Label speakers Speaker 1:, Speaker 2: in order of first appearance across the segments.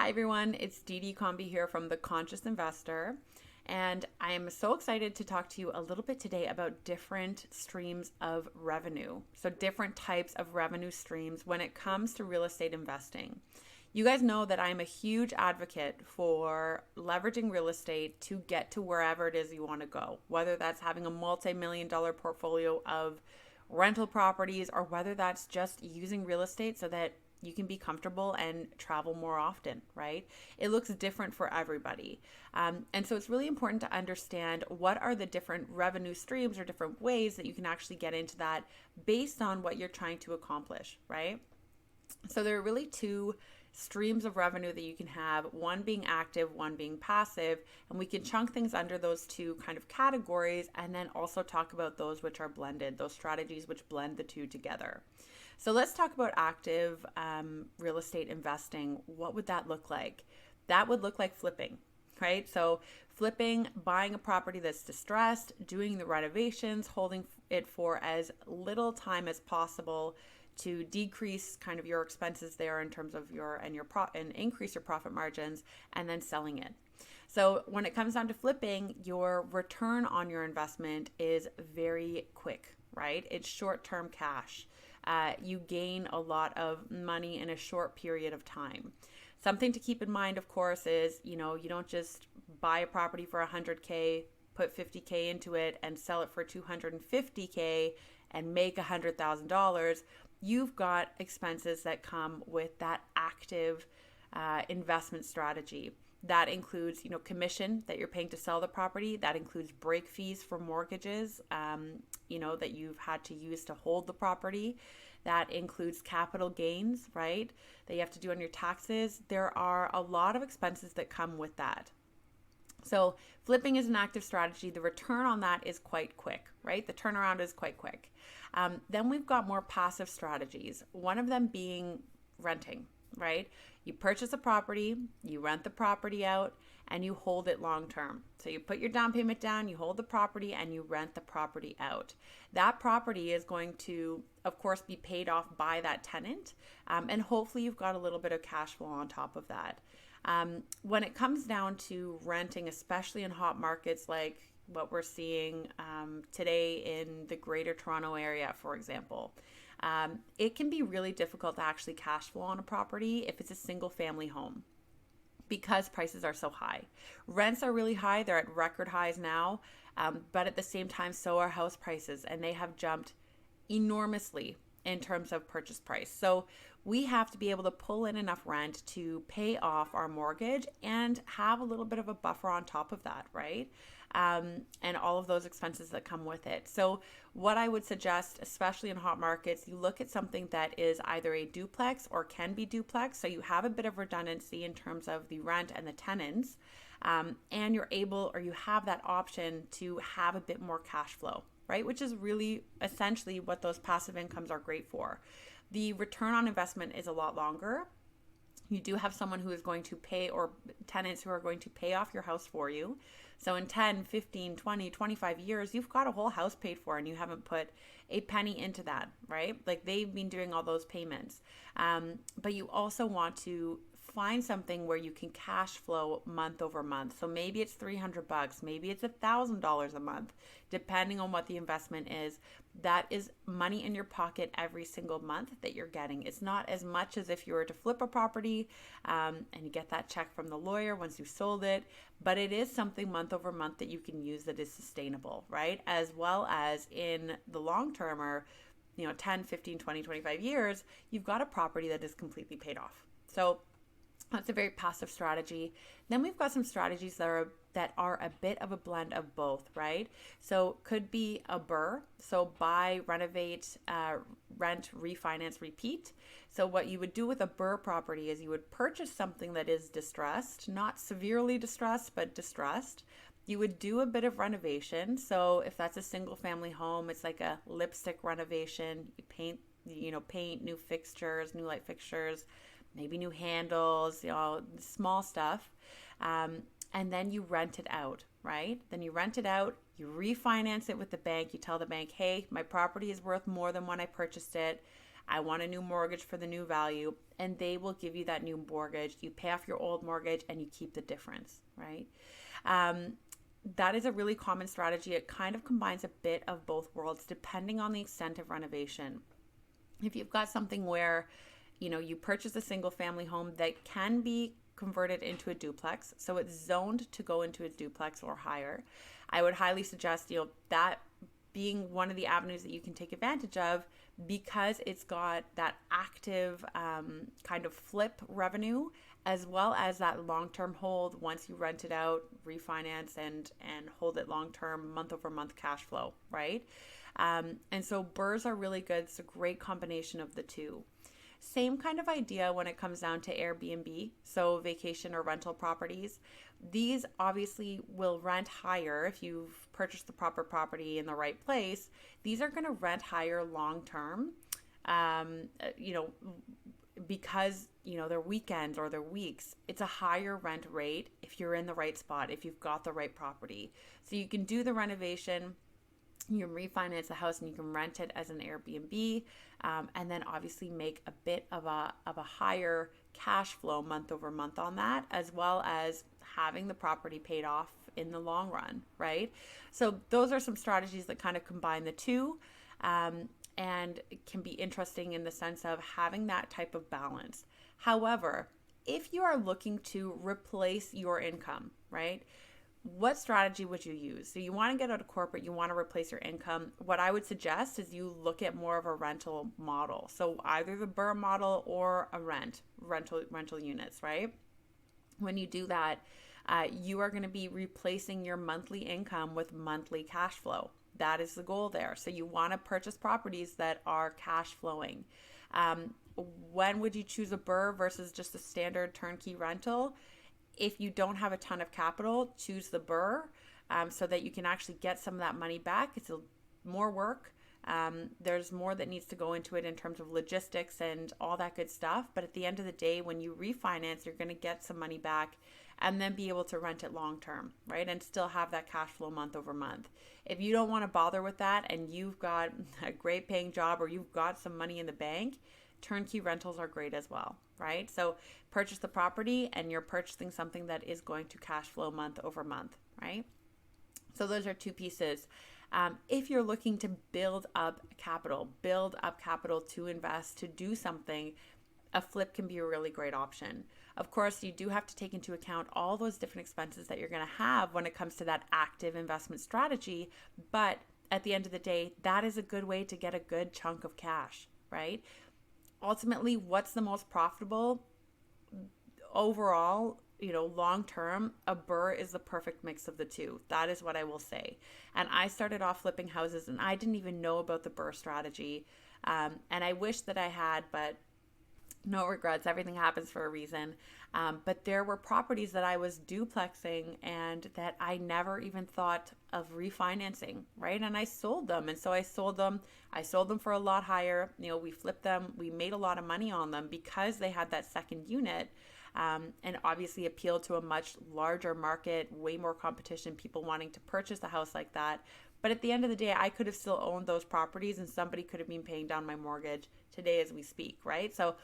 Speaker 1: Hi everyone, it's Dee Dee Combi here from The Conscious Investor, and I am so excited to talk to you a little bit today about different streams of revenue. So, different types of revenue streams when it comes to real estate investing. You guys know that I'm a huge advocate for leveraging real estate to get to wherever it is you want to go, whether that's having a multi-million dollar portfolio of rental properties or whether that's just using real estate so that you can be comfortable and travel more often, right? It looks different for everybody. And so it's really important to understand what are the different revenue streams or different ways that you can actually get into that based on what you're trying to accomplish, right? So there are really two streams of revenue that you can have, one being active, one being passive, and we can chunk things under those two kind of categories and then also talk about those which are blended, those strategies which blend the two together. So let's talk about active real estate investing. What would that look like? That would look like flipping, right? So flipping, buying a property that's distressed, doing the renovations, holding it for as little time as possible to decrease kind of your expenses there in terms of and increase your profit margins, and then selling it. So when it comes down to flipping, your return on your investment is very quick, right? It's short-term cash. You gain a lot of money in a short period of time. Something to keep in mind, of course, is, you don't just buy a property for 100K, put 50K into it and sell it for 250K and make $100,000. You've got expenses that come with that active investment strategy. That includes, commission that you're paying to sell the property. That includes break fees for mortgages, that you've had to use to hold the property. That includes capital gains, right, that you have to do on your taxes. There are a lot of expenses that come with that. So flipping is an active strategy. The return on that is quite quick, right? The turnaround is quite quick. Then we've got more passive strategies, one of them being renting, right? You purchase a property, you rent the property out, and you hold it long term. So you put your down payment down, you hold the property, and you rent the property out. That property is going to, of course, be paid off by that tenant, and hopefully you've got a little bit of cash flow on top of that. When it comes down to renting, especially in hot markets like what we're seeing today in the Greater Toronto area, for example, it can be really difficult to actually cash flow on a property if it's a single family home because prices are so high. Rents are really high. They're at record highs now, but at the same time, so are house prices, and they have jumped enormously in terms of purchase price. So we have to be able to pull in enough rent to pay off our mortgage and have a little bit of a buffer on top of that, right? And all of those expenses that come with it. So what I would suggest, especially in hot markets, you look at something that is either a duplex or can be duplex. So you have a bit of redundancy in terms of the rent and the tenants, and you're able, or you have that option to have a bit more cash flow, right? Which is really essentially what those passive incomes are great for. The return on investment is a lot longer. You do have someone who is going to pay, or tenants who are going to pay off your house for you. So in 10, 15, 20, 25 years, you've got a whole house paid for and you haven't put a penny into that, right? Like they've been doing all those payments. But you also want to find something where you can cash flow month over month. So maybe it's $300, maybe it's $1,000 a month, depending on what the investment is. That is money in your pocket every single month that you're getting. It's not as much as if you were to flip a property and you get that check from the lawyer once you've sold it, but it is something month over month that you can use that is sustainable, right? As well as in the long term, or 10, 15, 20, 25 years, you've got a property that is completely paid off. So that's a very passive strategy. Then we've got some strategies that are a bit of a blend of both, right? So could be a BRRRR, so buy, renovate, rent, refinance, repeat. So what you would do with a BRRRR property is you would purchase something that is distressed, not severely distressed, but distressed. You would do a bit of renovation. So if that's a single family home, it's like a lipstick renovation. You paint new fixtures, new light fixtures, maybe new handles, small stuff. And then you rent it out, right? Then you rent it out, you refinance it with the bank. You tell the bank, hey, my property is worth more than when I purchased it. I want a new mortgage for the new value, and they will give you that new mortgage. You pay off your old mortgage and you keep the difference, right? That is a really common strategy. It kind of combines a bit of both worlds depending on the extent of renovation. If you've got something where, you purchase a single family home that can be converted into a duplex, so it's zoned to go into a duplex or higher, I would highly suggest, that being one of the avenues that you can take advantage of, because it's got that active kind of flip revenue, as well as that long-term hold once you rent it out, refinance, and hold it long-term, month-over-month cash flow, right? And so BRRRRs are really good. It's a great combination of the two. Same kind of idea when it comes down to Airbnb, so vacation or rental properties. These obviously will rent higher if you've purchased the proper property in the right place. These are going to rent higher long term, because they're weekends or they're weeks. It's a higher rent rate if you're in the right spot, if you've got the right property. So you can do the renovation, you can refinance the house, and you can rent it as an Airbnb, and then obviously make a bit of a higher cash flow month over month on that, as well as having the property paid off in the long run, right? So those are some strategies that kind of combine the two, and it can be interesting in the sense of having that type of balance. However, if you are looking to replace your income, right? What strategy would you use? So you want to get out of corporate, you want to replace your income. What I would suggest is you look at more of a rental model. So either the BRRRR model or a rental units, right? When you do that, you are going to be replacing your monthly income with monthly cash flow. That is the goal there. So you want to purchase properties that are cash flowing. When would you choose a BRRRR versus just a standard turnkey rental? If you don't have a ton of capital, choose the BRRRR, so that you can actually get some of that money back. It's more work. There's more that needs to go into it in terms of logistics and all that good stuff. But at the end of the day, when you refinance, you're going to get some money back and then be able to rent it long term, right? And still have that cash flow month over month. If you don't want to bother with that and you've got a great paying job or you've got some money in the bank, turnkey rentals are great as well, right? So purchase the property and you're purchasing something that is going to cash flow month over month, right? So those are two pieces. If you're looking to build up capital to invest, to do something, a flip can be a really great option. Of course, you do have to take into account all those different expenses that you're going to have when it comes to that active investment strategy. But at the end of the day, that is a good way to get a good chunk of cash, right? Ultimately, what's the most profitable overall, long term? A BRRRR is the perfect mix of the two. That is what I will say. And I started off flipping houses and I didn't even know about the BRRRR strategy. And I wish that I had, but no regrets. Everything happens for a reason. But there were properties that I was duplexing and that I never even thought of refinancing, right? And I sold them. And so I sold them for a lot higher. We flipped them. We made a lot of money on them because they had that second unit, and obviously appealed to a much larger market, way more competition, people wanting to purchase a house like that. But at the end of the day, I could have still owned those properties and somebody could have been paying down my mortgage today as we speak, right? So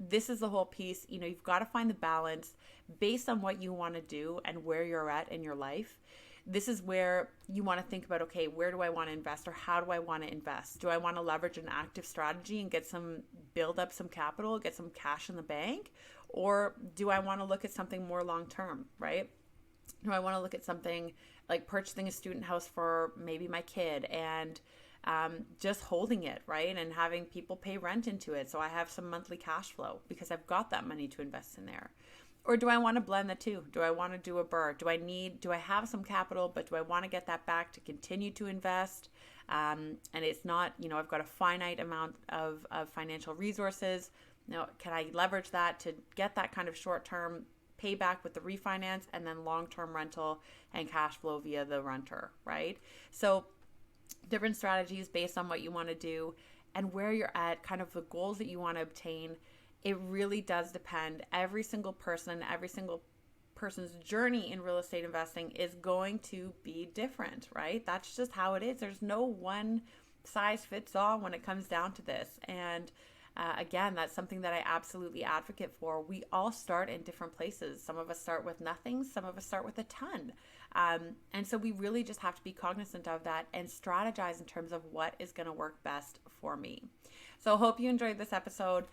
Speaker 1: this is the whole piece. You've got to find the balance based on what you want to do and where you're at in your life. This is where you want to think about, okay, where do I want to invest, or how do I want to invest? Do I want to leverage an active strategy and build up some capital, get some cash in the bank? Or do I want to look at something more long-term, right? Do I want to look at something like purchasing a student house for maybe my kid and just holding it, right? And having people pay rent into it. So I have some monthly cash flow because I've got that money to invest in there. Or do I want to blend the two? Do I want to do a BRRRR? Do I have some capital, but do I want to get that back to continue to invest? And it's not, I've got a finite amount of financial resources. Now, can I leverage that to get that kind of short-term payback with the refinance and then long-term rental and cash flow via the renter, right? So different strategies based on what you want to do and where you're at, kind of the goals that you want to obtain. It really does depend. Every single person's journey in real estate investing is going to be different, right? That's just how it is. There's no one size fits all when it comes down to this. And again, that's something that I absolutely advocate for. We all start in different places. Some of us start with nothing, some of us start with a ton. And so we really just have to be cognizant of that and strategize in terms of what is going to work best for me. So I hope you enjoyed this episode.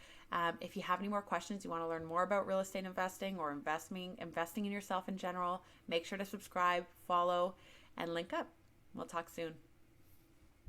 Speaker 1: If you have any more questions, you want to learn more about real estate investing or investing in yourself in general, make sure to subscribe, follow, and link up. We'll talk soon.